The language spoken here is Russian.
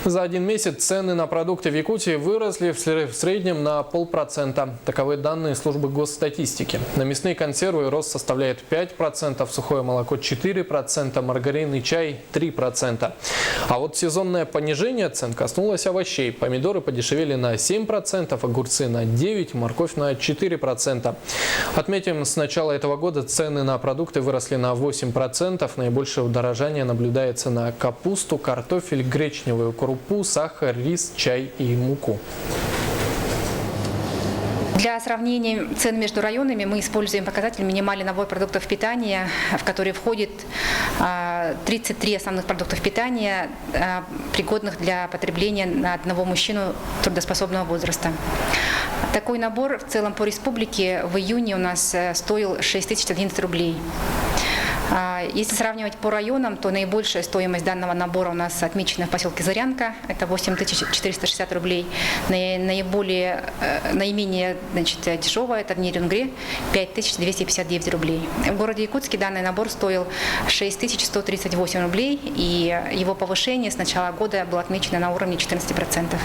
За один месяц цены на продукты в Якутии выросли в среднем на 0,5%. Таковы данные службы госстатистики. На мясные консервы рост составляет 5%, сухое молоко 4%, маргарин и чай 3%. А вот сезонное понижение цен коснулось овощей. Помидоры подешевели на 7%, огурцы на 9%, морковь на 4%. Отметим, с начала этого года цены на продукты выросли на 8%. Наибольшее удорожание наблюдается на капусту, картофель, гречневую крупу, сахар, рис, чай и муку. Для сравнения цен между районами мы используем показатель минимальный набор продуктов питания, в который входит 33 основных продуктов питания, пригодных для потребления на одного мужчину трудоспособного возраста. Такой набор в целом по республике в июне у нас стоил 6011 рублей. Если сравнивать по районам, то наибольшая стоимость данного набора у нас отмечена в поселке Зырянка, это 8460 рублей. Наименее дешевая, это в Нерюнгре, 5259 рублей. В городе Якутске данный набор стоил 6138 рублей, и его повышение с начала года было отмечено на уровне 14%.